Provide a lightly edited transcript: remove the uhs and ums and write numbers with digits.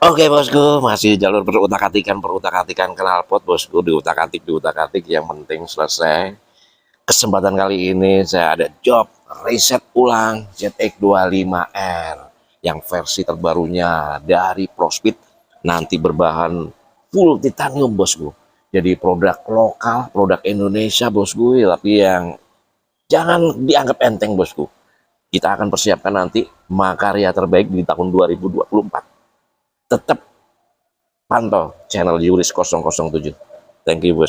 Oke bosku, masih jalur perutak-atikan knalpot bosku, diutak-atik yang penting selesai. Kesempatan kali ini saya ada job riset ulang ZX25R yang versi terbarunya dari ProSpeed, nanti berbahan full titanium bosku. Jadi produk lokal, produk Indonesia bosku, tapi yang jangan dianggap enteng bosku. Kita akan persiapkan nanti makarya terbaik di tahun 2024. Tetap pantau channel Yuris 007. Thank you bos.